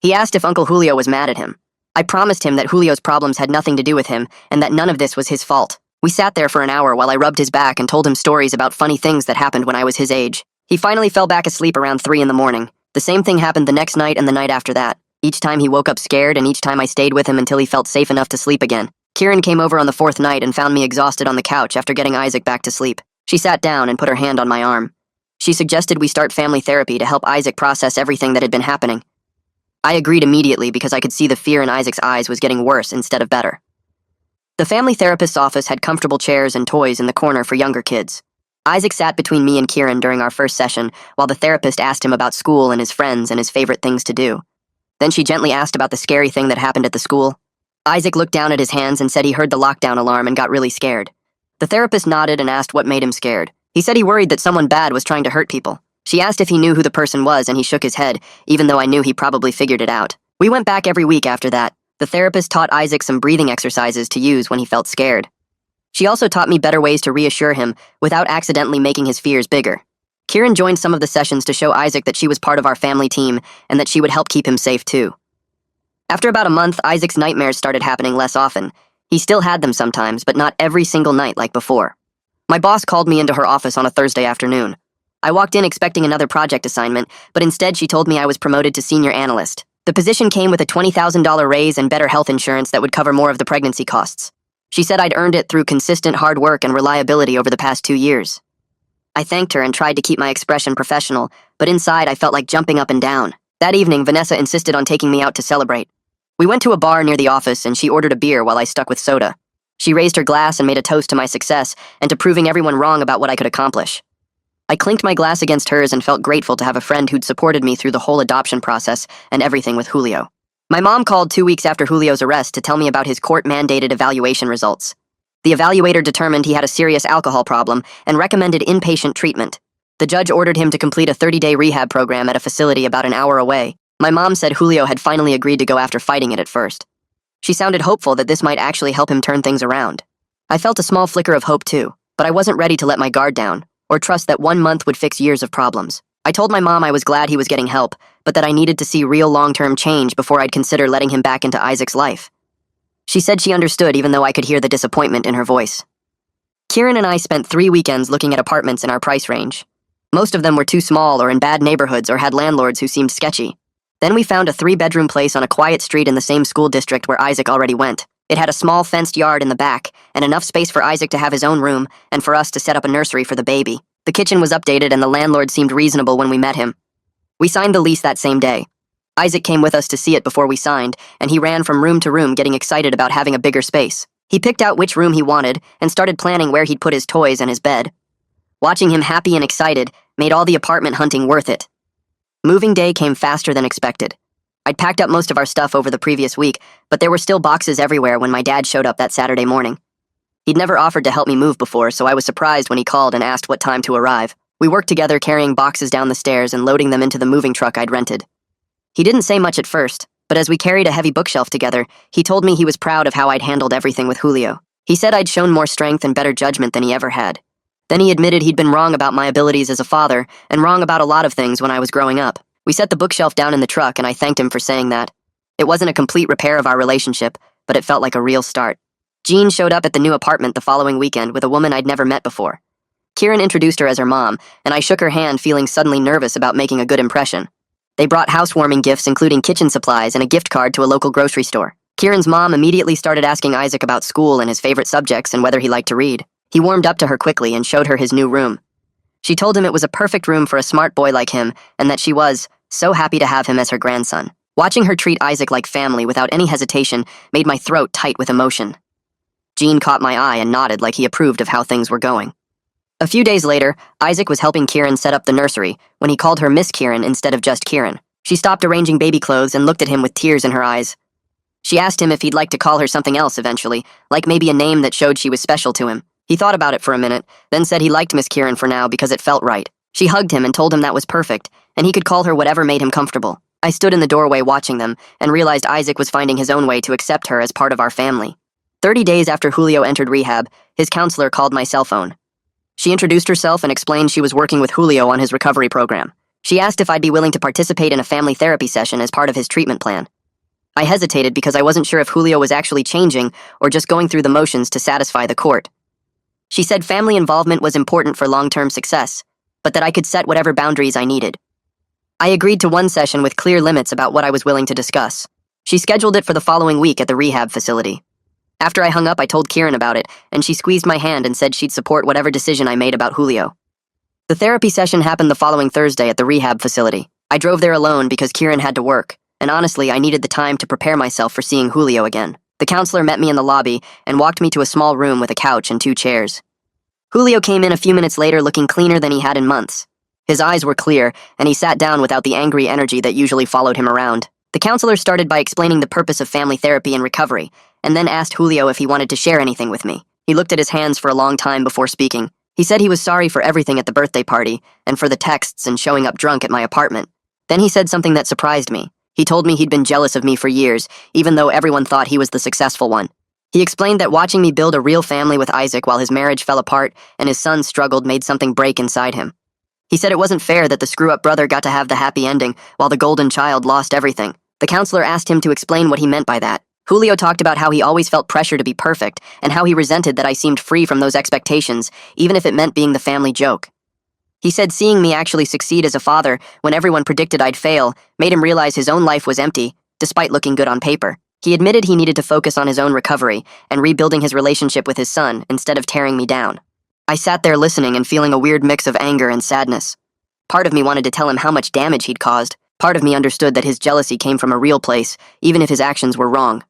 He asked if Uncle Julio was mad at him. I promised him that Julio's problems had nothing to do with him, and that none of this was his fault. We sat there for an hour while I rubbed his back and told him stories about funny things that happened when I was his age. He finally fell back asleep around 3 in the morning. The same thing happened the next night and the night after that. Each time he woke up scared, and each time I stayed with him until he felt safe enough to sleep again. Kieran came over on the 4th night and found me exhausted on the couch after getting Isaac back to sleep. She sat down and put her hand on my arm. She suggested we start family therapy to help Isaac process everything that had been happening. I agreed immediately because I could see the fear in Isaac's eyes was getting worse instead of better. The family therapist's office had comfortable chairs and toys in the corner for younger kids. Isaac sat between me and Kieran during our first session, while the therapist asked him about school and his friends and his favorite things to do. Then she gently asked about the scary thing that happened at the school. Isaac looked down at his hands and said he heard the lockdown alarm and got really scared. The therapist nodded and asked what made him scared. He said he worried that someone bad was trying to hurt people. She asked if he knew who the person was, and he shook his head, even though I knew he probably figured it out. We went back every week after that. The therapist taught Isaac some breathing exercises to use when he felt scared. She also taught me better ways to reassure him without accidentally making his fears bigger. Kieran joined some of the sessions to show Isaac that she was part of our family team and that she would help keep him safe too. After about a month, Isaac's nightmares started happening less often. He still had them sometimes, but not every single night like before. My boss called me into her office on a Thursday afternoon. I walked in expecting another project assignment, but instead she told me I was promoted to senior analyst. The position came with a $20,000 raise and better health insurance that would cover more of the pregnancy costs. She said I'd earned it through consistent hard work and reliability over the past 2 years. I thanked her and tried to keep my expression professional, but inside I felt like jumping up and down. That evening, Vanessa insisted on taking me out to celebrate. We went to a bar near the office and she ordered a beer while I stuck with soda. She raised her glass and made a toast to my success and to proving everyone wrong about what I could accomplish. I clinked my glass against hers and felt grateful to have a friend who'd supported me through the whole adoption process and everything with Julio. My mom called 2 weeks after Julio's arrest to tell me about his court-mandated evaluation results. The evaluator determined he had a serious alcohol problem and recommended inpatient treatment. The judge ordered him to complete a 30-day rehab program at a facility about an hour away. My mom said Julio had finally agreed to go after fighting it at first. She sounded hopeful that this might actually help him turn things around. I felt a small flicker of hope too, but I wasn't ready to let my guard down, or trust that 1 month would fix years of problems. I told my mom I was glad he was getting help, but that I needed to see real long-term change before I'd consider letting him back into Isaac's life. She said she understood even though I could hear the disappointment in her voice. Kieran and I spent 3 weekends looking at apartments in our price range. Most of them were too small or in bad neighborhoods or had landlords who seemed sketchy. Then we found a 3-bedroom place on a quiet street in the same school district where Isaac already went. It had a small fenced yard in the back, and enough space for Isaac to have his own room, and for us to set up a nursery for the baby. The kitchen was updated and the landlord seemed reasonable when we met him. We signed the lease that same day. Isaac came with us to see it before we signed, and he ran from room to room getting excited about having a bigger space. He picked out which room he wanted and started planning where he'd put his toys and his bed. Watching him happy and excited made all the apartment hunting worth it. Moving day came faster than expected. I'd packed up most of our stuff over the previous week, but there were still boxes everywhere when my dad showed up that Saturday morning. He'd never offered to help me move before, so I was surprised when he called and asked what time to arrive. We worked together carrying boxes down the stairs and loading them into the moving truck I'd rented. He didn't say much at first, but as we carried a heavy bookshelf together, he told me he was proud of how I'd handled everything with Julio. He said I'd shown more strength and better judgment than he ever had. Then he admitted he'd been wrong about my abilities as a father and wrong about a lot of things when I was growing up. We set the bookshelf down in the truck and I thanked him for saying that. It wasn't a complete repair of our relationship, but it felt like a real start. Jean showed up at the new apartment the following weekend with a woman I'd never met before. Kieran introduced her as her mom, and I shook her hand feeling suddenly nervous about making a good impression. They brought housewarming gifts including kitchen supplies and a gift card to a local grocery store. Kieran's mom immediately started asking Isaac about school and his favorite subjects and whether he liked to read. He warmed up to her quickly and showed her his new room. She told him it was a perfect room for a smart boy like him and that she was so happy to have him as her grandson. Watching her treat Isaac like family without any hesitation made my throat tight with emotion. Jean caught my eye and nodded like he approved of how things were going. A few days later, Isaac was helping Kieran set up the nursery when he called her Miss Kieran instead of just Kieran. She stopped arranging baby clothes and looked at him with tears in her eyes. She asked him if he'd like to call her something else eventually, like maybe a name that showed she was special to him. He thought about it for a minute, then said he liked Miss Kieran for now because it felt right. She hugged him and told him that was perfect, and he could call her whatever made him comfortable. I stood in the doorway watching them and realized Isaac was finding his own way to accept her as part of our family. 30 days after Julio entered rehab, his counselor called my cell phone. She introduced herself and explained she was working with Julio on his recovery program. She asked if I'd be willing to participate in a family therapy session as part of his treatment plan. I hesitated because I wasn't sure if Julio was actually changing or just going through the motions to satisfy the court. She said family involvement was important for long-term success, but that I could set whatever boundaries I needed. I agreed to one session with clear limits about what I was willing to discuss. She scheduled it for the following week at the rehab facility. After I hung up, I told Kieran about it, and she squeezed my hand and said she'd support whatever decision I made about Julio. The therapy session happened the following Thursday at the rehab facility. I drove there alone because Kieran had to work, and honestly, I needed the time to prepare myself for seeing Julio again. The counselor met me in the lobby and walked me to a small room with a couch and 2 chairs. Julio came in a few minutes later looking cleaner than he had in months. His eyes were clear, and he sat down without the angry energy that usually followed him around. The counselor started by explaining the purpose of family therapy and recovery, and then asked Julio if he wanted to share anything with me. He looked at his hands for a long time before speaking. He said he was sorry for everything at the birthday party, and for the texts and showing up drunk at my apartment. Then he said something that surprised me. He told me he'd been jealous of me for years, even though everyone thought he was the successful one. He explained that watching me build a real family with Isaac while his marriage fell apart and his son struggled made something break inside him. He said it wasn't fair that the screw-up brother got to have the happy ending while the golden child lost everything. The counselor asked him to explain what he meant by that. Julio talked about how he always felt pressure to be perfect and how he resented that I seemed free from those expectations, even if it meant being the family joke. He said seeing me actually succeed as a father when everyone predicted I'd fail made him realize his own life was empty, despite looking good on paper. He admitted he needed to focus on his own recovery and rebuilding his relationship with his son instead of tearing me down. I sat there listening and feeling a weird mix of anger and sadness. Part of me wanted to tell him how much damage he'd caused. Part of me understood that his jealousy came from a real place, even if his actions were wrong.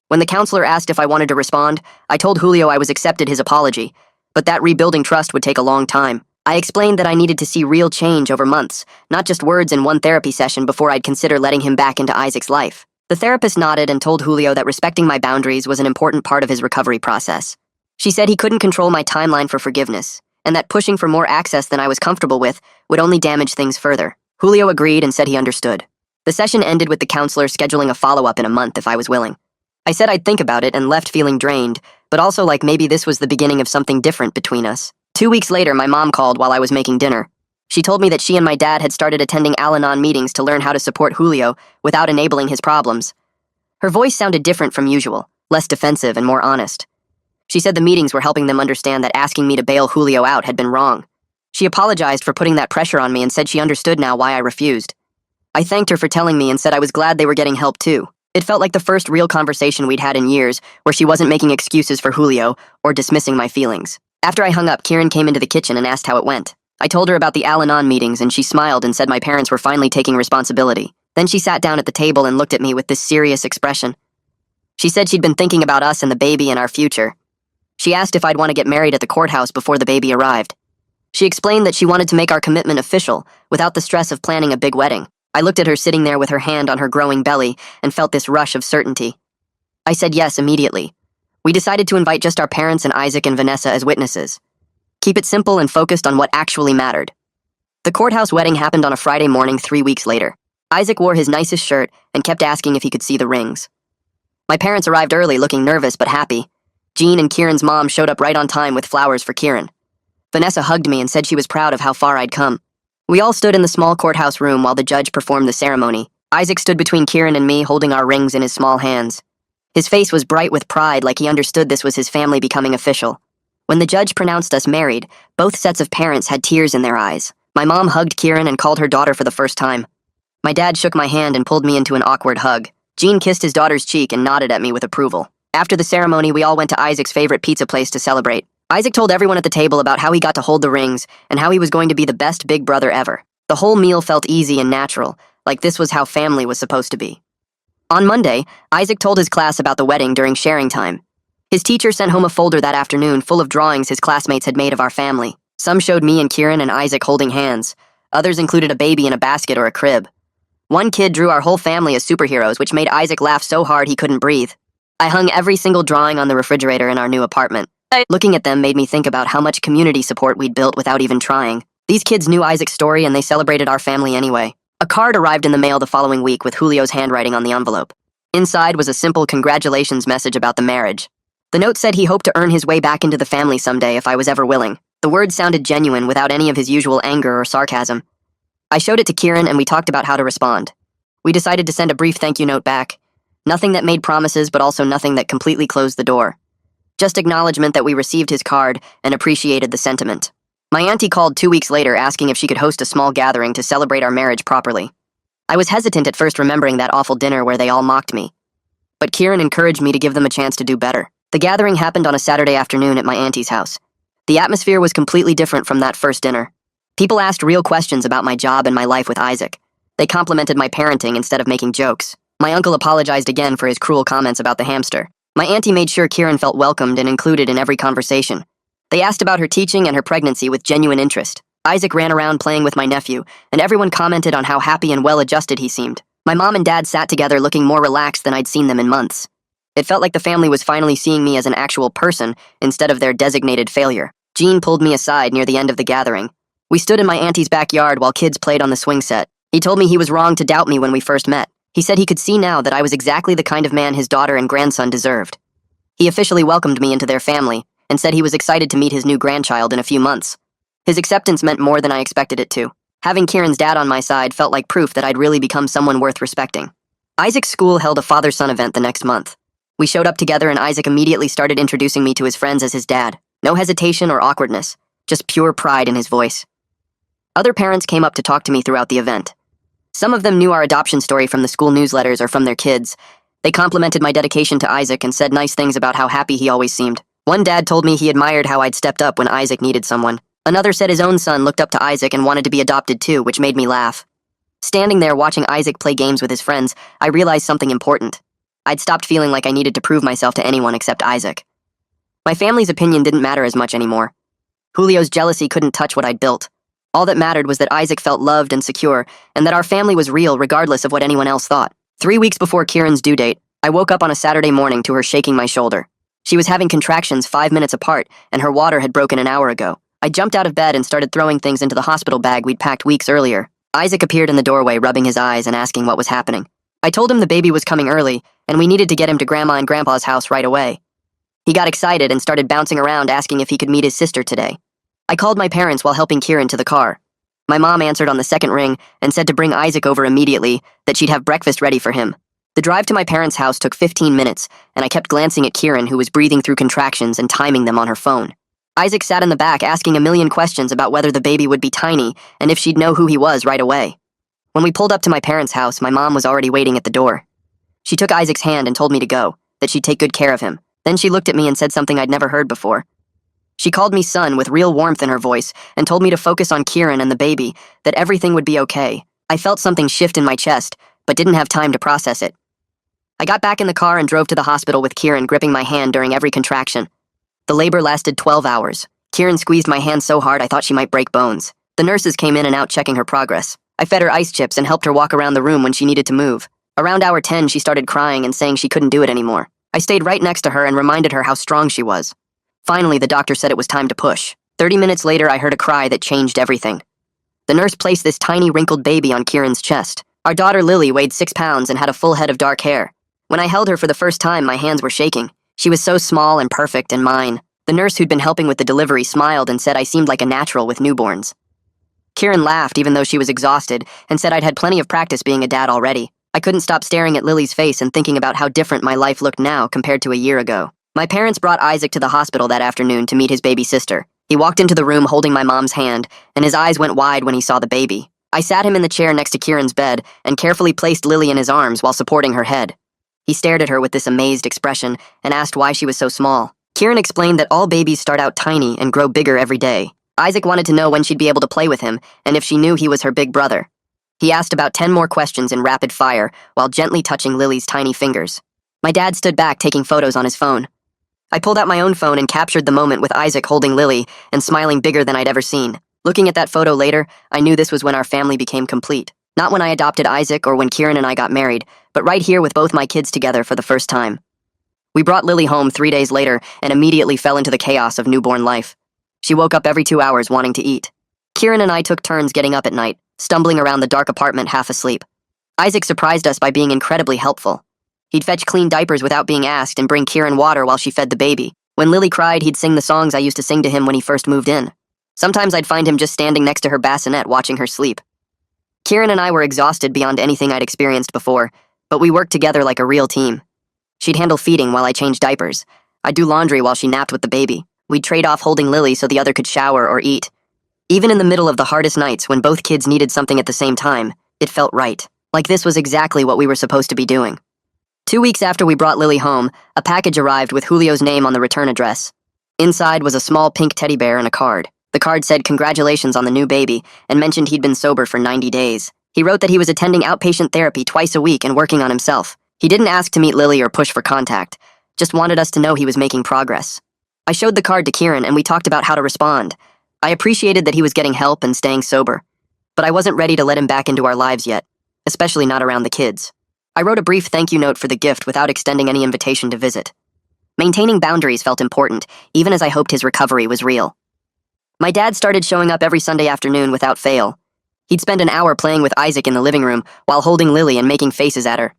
When the counselor asked if I wanted to respond, I told Julio I was accepted his apology, but that rebuilding trust would take a long time. I explained that I needed to see real change over months, not just words in one therapy session before I'd consider letting him back into Isaac's life. The therapist nodded and told Julio that respecting my boundaries was an important part of his recovery process. She said he couldn't control my timeline for forgiveness, and that pushing for more access than I was comfortable with would only damage things further. Julio agreed and said he understood. The session ended with the counselor scheduling a follow-up in a month if I was willing. I said I'd think about it and left feeling drained, but also like maybe this was the beginning of something different between us. 2 weeks later, my mom called while I was making dinner. She told me that she and my dad had started attending Al-Anon meetings to learn how to support Julio without enabling his problems. Her voice sounded different from usual, less defensive and more honest. She said the meetings were helping them understand that asking me to bail Julio out had been wrong. She apologized for putting that pressure on me and said she understood now why I refused. I thanked her for telling me and said I was glad they were getting help too. It felt like the first real conversation we'd had in years, where she wasn't making excuses for Julio or dismissing my feelings. After I hung up, Kieran came into the kitchen and asked how it went. I told her about the Al-Anon meetings and she smiled and said my parents were finally taking responsibility. Then she sat down at the table and looked at me with this serious expression. She said she'd been thinking about us and the baby and our future. She asked if I'd want to get married at the courthouse before the baby arrived. She explained that she wanted to make our commitment official without the stress of planning a big wedding. I looked at her sitting there with her hand on her growing belly and felt this rush of certainty. I said yes immediately. We decided to invite just our parents and Isaac and Vanessa as witnesses. Keep it simple and focused on what actually mattered. The courthouse wedding happened on a Friday morning 3 weeks later. Isaac wore his nicest shirt and kept asking if he could see the rings. My parents arrived early, looking nervous but happy. Jean and Kieran's mom showed up right on time with flowers for Kieran. Vanessa hugged me and said she was proud of how far I'd come. We all stood in the small courthouse room while the judge performed the ceremony. Isaac stood between Kieran and me, holding our rings in his small hands. His face was bright with pride, like he understood this was his family becoming official. When the judge pronounced us married, both sets of parents had tears in their eyes. My mom hugged Kieran and called her daughter for the first time. My dad shook my hand and pulled me into an awkward hug. Jean kissed his daughter's cheek and nodded at me with approval. After the ceremony, we all went to Isaac's favorite pizza place to celebrate. Isaac told everyone at the table about how he got to hold the rings and how he was going to be the best big brother ever. The whole meal felt easy and natural, like this was how family was supposed to be. On Monday, Isaac told his class about the wedding during sharing time. His teacher sent home a folder that afternoon full of drawings his classmates had made of our family. Some showed me and Kieran and Isaac holding hands. Others included a baby in a basket or a crib. One kid drew our whole family as superheroes, which made Isaac laugh so hard he couldn't breathe. I hung every single drawing on the refrigerator in our new apartment. Looking at them made me think about how much community support we'd built without even trying. These kids knew Isaac's story and they celebrated our family anyway. A card arrived in the mail the following week with Julio's handwriting on the envelope. Inside was a simple congratulations message about the marriage. The note said he hoped to earn his way back into the family someday if I was ever willing. The words sounded genuine without any of his usual anger or sarcasm. I showed it to Kieran and we talked about how to respond. We decided to send a brief thank you note back. Nothing that made promises, but also nothing that completely closed the door. Just acknowledgement that we received his card and appreciated the sentiment. My auntie called 2 weeks later asking if she could host a small gathering to celebrate our marriage properly. I was hesitant at first, remembering that awful dinner where they all mocked me. But Kieran encouraged me to give them a chance to do better. The gathering happened on a Saturday afternoon at my auntie's house. The atmosphere was completely different from that first dinner. People asked real questions about my job and my life with Isaac. They complimented my parenting instead of making jokes. My uncle apologized again for his cruel comments about the hamster. My auntie made sure Kieran felt welcomed and included in every conversation. They asked about her teaching and her pregnancy with genuine interest. Isaac ran around playing with my nephew, and everyone commented on how happy and well-adjusted he seemed. My mom and dad sat together looking more relaxed than I'd seen them in months. It felt like the family was finally seeing me as an actual person instead of their designated failure. Jean pulled me aside near the end of the gathering. We stood in my auntie's backyard while kids played on the swing set. He told me he was wrong to doubt me when we first met. He said he could see now that I was exactly the kind of man his daughter and grandson deserved. He officially welcomed me into their family and said he was excited to meet his new grandchild in a few months. His acceptance meant more than I expected it to. Having Kieran's dad on my side felt like proof that I'd really become someone worth respecting. Isaac's school held a father-son event the next month. We showed up together and Isaac immediately started introducing me to his friends as his dad. No hesitation or awkwardness, just pure pride in his voice. Other parents came up to talk to me throughout the event. Some of them knew our adoption story from the school newsletters or from their kids. They complimented my dedication to Isaac and said nice things about how happy he always seemed. One dad told me he admired how I'd stepped up when Isaac needed someone. Another said his own son looked up to Isaac and wanted to be adopted too, which made me laugh. Standing there watching Isaac play games with his friends, I realized something important. I'd stopped feeling like I needed to prove myself to anyone except Isaac. My family's opinion didn't matter as much anymore. Julio's jealousy couldn't touch what I'd built. All that mattered was that Isaac felt loved and secure, and that our family was real regardless of what anyone else thought. 3 weeks before Kieran's due date, I woke up on a Saturday morning to her shaking my shoulder. She was having contractions 5 minutes apart, and her water had broken an hour ago. I jumped out of bed and started throwing things into the hospital bag we'd packed weeks earlier. Isaac appeared in the doorway, rubbing his eyes and asking what was happening. I told him the baby was coming early, and we needed to get him to Grandma and Grandpa's house right away. He got excited and started bouncing around asking if he could meet his sister today. I called my parents while helping Kieran to the car. My mom answered on the second ring and said to bring Isaac over immediately, that she'd have breakfast ready for him. The drive to my parents' house took 15 minutes, and I kept glancing at Kieran, who was breathing through contractions and timing them on her phone. Isaac sat in the back asking a million questions about whether the baby would be tiny and if she'd know who he was right away. When we pulled up to my parents' house, my mom was already waiting at the door. She took Isaac's hand and told me to go, that she'd take good care of him. Then she looked at me and said something I'd never heard before. She called me son with real warmth in her voice and told me to focus on Kieran and the baby, that everything would be okay. I felt something shift in my chest, but didn't have time to process it. I got back in the car and drove to the hospital with Kieran gripping my hand during every contraction. The labor lasted 12 hours. Kieran squeezed my hand so hard I thought she might break bones. The nurses came in and out checking her progress. I fed her ice chips and helped her walk around the room when she needed to move. Around hour 10, she started crying and saying she couldn't do it anymore. I stayed right next to her and reminded her how strong she was. Finally, the doctor said it was time to push. 30 minutes later, I heard a cry that changed everything. The nurse placed this tiny wrinkled baby on Kieran's chest. Our daughter Lily weighed 6 pounds and had a full head of dark hair. When I held her for the first time, my hands were shaking. She was so small and perfect and mine. The nurse who'd been helping with the delivery smiled and said I seemed like a natural with newborns. Kieran laughed even though she was exhausted and said I'd had plenty of practice being a dad already. I couldn't stop staring at Lily's face and thinking about how different my life looked now compared to a year ago. My parents brought Isaac to the hospital that afternoon to meet his baby sister. He walked into the room holding my mom's hand, and his eyes went wide when he saw the baby. I sat him in the chair next to Kieran's bed and carefully placed Lily in his arms while supporting her head. He stared at her with this amazed expression and asked why she was so small. Kieran explained that all babies start out tiny and grow bigger every day. Isaac wanted to know when she'd be able to play with him and if she knew he was her big brother. He asked about 10 more questions in rapid fire while gently touching Lily's tiny fingers. My dad stood back taking photos on his phone. I pulled out my own phone and captured the moment with Isaac holding Lily and smiling bigger than I'd ever seen. Looking at that photo later, I knew this was when our family became complete. Not when I adopted Isaac or when Kieran and I got married, but right here with both my kids together for the first time. We brought Lily home 3 days later and immediately fell into the chaos of newborn life. She woke up every 2 hours wanting to eat. Kieran and I took turns getting up at night, stumbling around the dark apartment half asleep. Isaac surprised us by being incredibly helpful. He'd fetch clean diapers without being asked and bring Kieran water while she fed the baby. When Lily cried, he'd sing the songs I used to sing to him when he first moved in. Sometimes I'd find him just standing next to her bassinet watching her sleep. Kieran and I were exhausted beyond anything I'd experienced before, but we worked together like a real team. She'd handle feeding while I changed diapers. I'd do laundry while she napped with the baby. We'd trade off holding Lily so the other could shower or eat. Even in the middle of the hardest nights when both kids needed something at the same time, it felt right. Like this was exactly what we were supposed to be doing. 2 weeks after we brought Lily home, a package arrived with Julio's name on the return address. Inside was a small pink teddy bear and a card. The card said congratulations on the new baby and mentioned he'd been sober for 90 days. He wrote that he was attending outpatient therapy twice a week and working on himself. He didn't ask to meet Lily or push for contact, just wanted us to know he was making progress. I showed the card to Kieran and we talked about how to respond. I appreciated that he was getting help and staying sober, but I wasn't ready to let him back into our lives yet, especially not around the kids. I wrote a brief thank you note for the gift without extending any invitation to visit. Maintaining boundaries felt important, even as I hoped his recovery was real. My dad started showing up every Sunday afternoon without fail. He'd spend an hour playing with Isaac in the living room while holding Lily and making faces at her.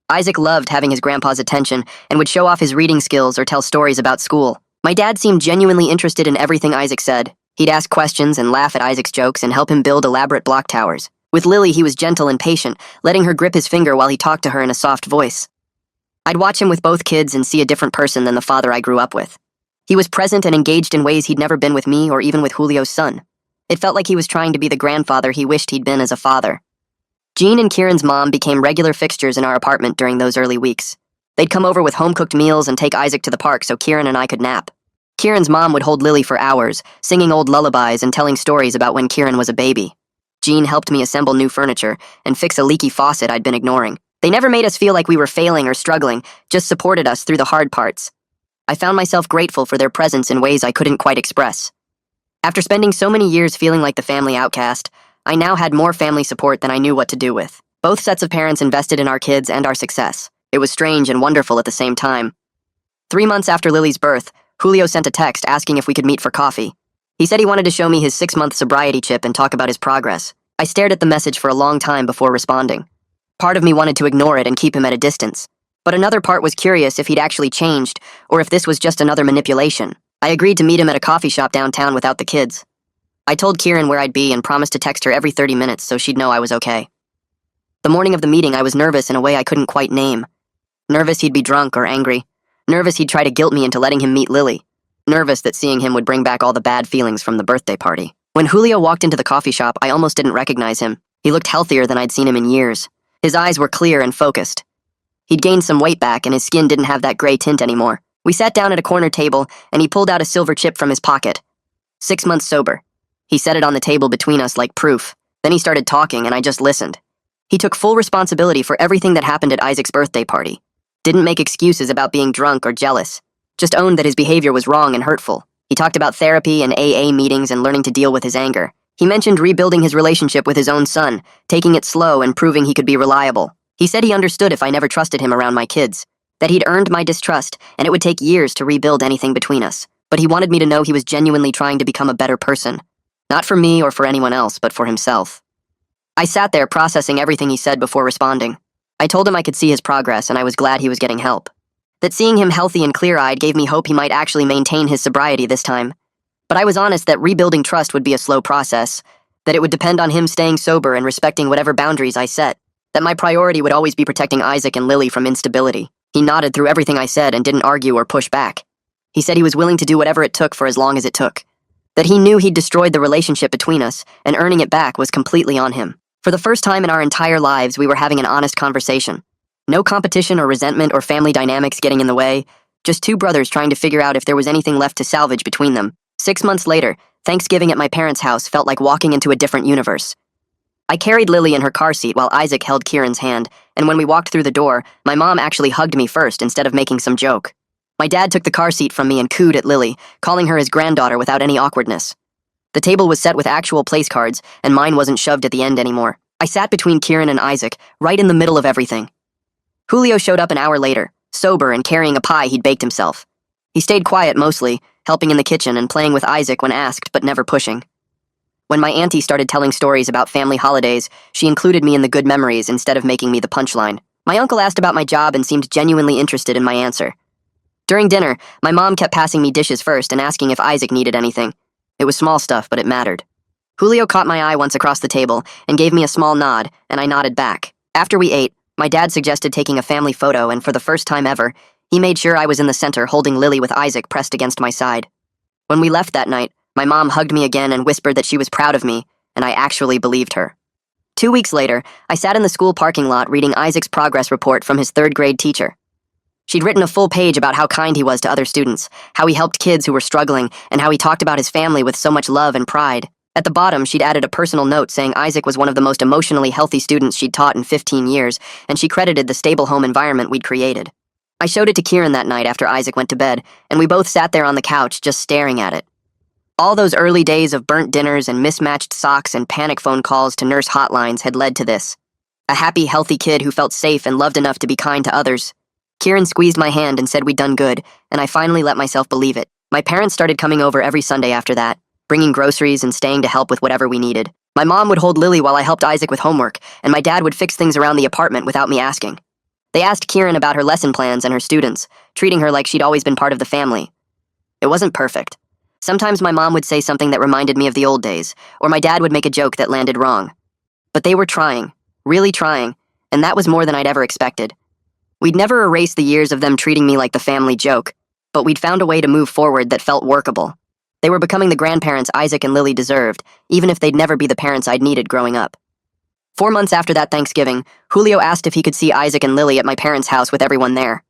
Isaac loved having his grandpa's attention and would show off his reading skills or tell stories about school. My dad seemed genuinely interested in everything Isaac said. He'd ask questions and laugh at Isaac's jokes and help him build elaborate block towers. With Lily, he was gentle and patient, letting her grip his finger while he talked to her in a soft voice. I'd watch him with both kids and see a different person than the father I grew up with. He was present and engaged in ways he'd never been with me or even with Julio's son. It felt like he was trying to be the grandfather he wished he'd been as a father. Jean and Kieran's mom became regular fixtures in our apartment during those early weeks. They'd come over with home-cooked meals and take Isaac to the park so Kieran and I could nap. Kieran's mom would hold Lily for hours, singing old lullabies and telling stories about when Kieran was a baby. Jean helped me assemble new furniture and fix a leaky faucet I'd been ignoring. They never made us feel like we were failing or struggling, just supported us through the hard parts. I found myself grateful for their presence in ways I couldn't quite express. After spending so many years feeling like the family outcast, I now had more family support than I knew what to do with. Both sets of parents invested in our kids and our success. It was strange and wonderful at the same time. 3 months after Lily's birth, Julio sent a text asking if we could meet for coffee. He said he wanted to show me his 6-month sobriety chip and talk about his progress. I stared at the message for a long time before responding. Part of me wanted to ignore it and keep him at a distance, but another part was curious if he'd actually changed or if this was just another manipulation. I agreed to meet him at a coffee shop downtown without the kids. I told Kieran where I'd be and promised to text her every 30 minutes so she'd know I was okay. The morning of the meeting, I was nervous in a way I couldn't quite name. Nervous he'd be drunk or angry. Nervous he'd try to guilt me into letting him meet Lily. Nervous that seeing him would bring back all the bad feelings from the birthday party. When Julio walked into the coffee shop, I almost didn't recognize him. He looked healthier than I'd seen him in years. His eyes were clear and focused. He'd gained some weight back and his skin didn't have that gray tint anymore. We sat down at a corner table and he pulled out a silver chip from his pocket. 6 months sober. He set it on the table between us like proof. Then he started talking and I just listened. He took full responsibility for everything that happened at Isaac's birthday party. Didn't make excuses about being drunk or jealous. Just owned that his behavior was wrong and hurtful. He talked about therapy and AA meetings and learning to deal with his anger. He mentioned rebuilding his relationship with his own son, taking it slow and proving he could be reliable. He said he understood if I never trusted him around my kids, that he'd earned my distrust and it would take years to rebuild anything between us. But he wanted me to know he was genuinely trying to become a better person. Not for me or for anyone else, but for himself. I sat there processing everything he said before responding. I told him I could see his progress and I was glad he was getting help. That seeing him healthy and clear-eyed gave me hope he might actually maintain his sobriety this time. But I was honest that rebuilding trust would be a slow process, that it would depend on him staying sober and respecting whatever boundaries I set, that my priority would always be protecting Isaac and Lily from instability. He nodded through everything I said and didn't argue or push back. He said he was willing to do whatever it took for as long as it took. That he knew he'd destroyed the relationship between us, and earning it back was completely on him. For the first time in our entire lives, we were having an honest conversation. No competition or resentment or family dynamics getting in the way, just two brothers trying to figure out if there was anything left to salvage between them. 6 months later, Thanksgiving at my parents' house felt like walking into a different universe. I carried Lily in her car seat while Isaac held Kieran's hand, and when we walked through the door, my mom actually hugged me first instead of making some joke. My dad took the car seat from me and cooed at Lily, calling her his granddaughter without any awkwardness. The table was set with actual place cards, and mine wasn't shoved at the end anymore. I sat between Kieran and Isaac, right in the middle of everything. Julio showed up an hour later, sober and carrying a pie he'd baked himself. He stayed quiet mostly, helping in the kitchen and playing with Isaac when asked, but never pushing. When my auntie started telling stories about family holidays, she included me in the good memories instead of making me the punchline. My uncle asked about my job and seemed genuinely interested in my answer. During dinner, my mom kept passing me dishes first and asking if Isaac needed anything. It was small stuff, but it mattered. Julio caught my eye once across the table and gave me a small nod, and I nodded back. After we ate, my dad suggested taking a family photo, and for the first time ever, he made sure I was in the center holding Lily with Isaac pressed against my side. When we left that night, my mom hugged me again and whispered that she was proud of me, and I actually believed her. 2 weeks later, I sat in the school parking lot reading Isaac's progress report from his 3rd grade teacher. She'd written a full page about how kind he was to other students, how he helped kids who were struggling, and how he talked about his family with so much love and pride. At the bottom, she'd added a personal note saying Isaac was one of the most emotionally healthy students she'd taught in 15 years, and she credited the stable home environment we'd created. I showed it to Kieran that night after Isaac went to bed, and we both sat there on the couch just staring at it. All those early days of burnt dinners and mismatched socks and panic phone calls to nurse hotlines had led to this. A happy, healthy kid who felt safe and loved enough to be kind to others. Kieran squeezed my hand and said we'd done good, and I finally let myself believe it. My parents started coming over every Sunday after that, bringing groceries and staying to help with whatever we needed. My mom would hold Lily while I helped Isaac with homework, and my dad would fix things around the apartment without me asking. They asked Kieran about her lesson plans and her students, treating her like she'd always been part of the family. It wasn't perfect. Sometimes my mom would say something that reminded me of the old days, or my dad would make a joke that landed wrong. But they were trying, really trying, and that was more than I'd ever expected. We'd never erased the years of them treating me like the family joke, but we'd found a way to move forward that felt workable. They were becoming the grandparents Isaac and Lily deserved, even if they'd never be the parents I'd needed growing up. 4 months after that Thanksgiving, Julio asked if he could see Isaac and Lily at my parents' house with everyone there.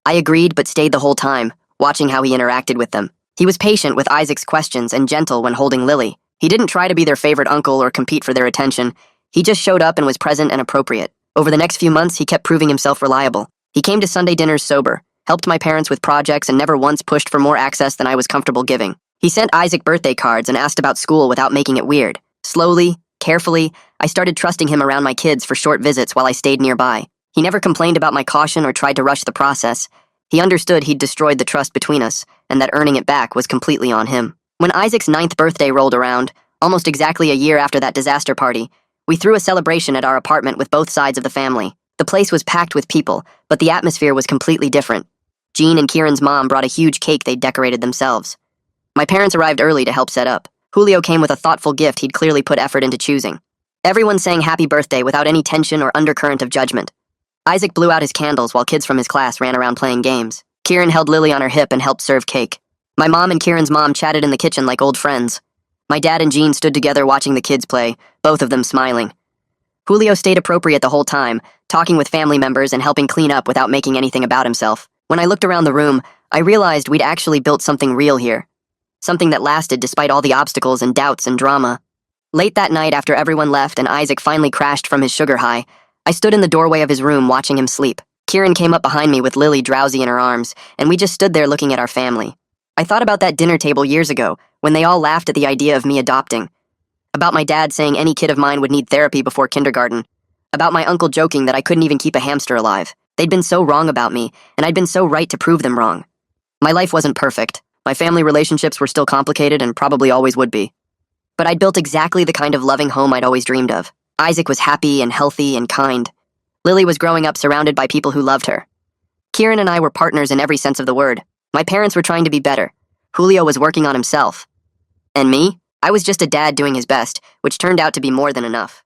I agreed but stayed the whole time, watching how he interacted with them. He was patient with Isaac's questions and gentle when holding Lily. He didn't try to be their favorite uncle or compete for their attention. He just showed up and was present and appropriate. Over the next few months, he kept proving himself reliable. He came to Sunday dinners sober, helped my parents with projects, and never once pushed for more access than I was comfortable giving. He sent Isaac birthday cards and asked about school without making it weird. Slowly, carefully, I started trusting him around my kids for short visits while I stayed nearby. He never complained about my caution or tried to rush the process. He understood he'd destroyed the trust between us, and that earning it back was completely on him. When Isaac's 9th birthday rolled around, almost exactly a year after that disaster party, we threw a celebration at our apartment with both sides of the family. The place was packed with people, but the atmosphere was completely different. Jean and Kieran's mom brought a huge cake they'd decorated themselves. My parents arrived early to help set up. Julio came with a thoughtful gift he'd clearly put effort into choosing. Everyone sang happy birthday without any tension or undercurrent of judgment. Isaac blew out his candles while kids from his class ran around playing games. Kieran held Lily on her hip and helped serve cake. My mom and Kieran's mom chatted in the kitchen like old friends. My dad and Jean stood together watching the kids play, both of them smiling. Julio stayed appropriate the whole time, talking with family members and helping clean up without making anything about himself. When I looked around the room, I realized we'd actually built something real here. Something that lasted despite all the obstacles and doubts and drama. Late that night after everyone left and Isaac finally crashed from his sugar high, I stood in the doorway of his room watching him sleep. Kieran came up behind me with Lily drowsy in her arms, and we just stood there looking at our family. I thought about that dinner table years ago, when they all laughed at the idea of me adopting. About my dad saying any kid of mine would need therapy before kindergarten. About my uncle joking that I couldn't even keep a hamster alive. They'd been so wrong about me, and I'd been so right to prove them wrong. My life wasn't perfect. My family relationships were still complicated and probably always would be. But I'd built exactly the kind of loving home I'd always dreamed of. Isaac was happy and healthy and kind. Lily was growing up surrounded by people who loved her. Kieran and I were partners in every sense of the word. My parents were trying to be better. Julio was working on himself. And me? I was just a dad doing his best, which turned out to be more than enough.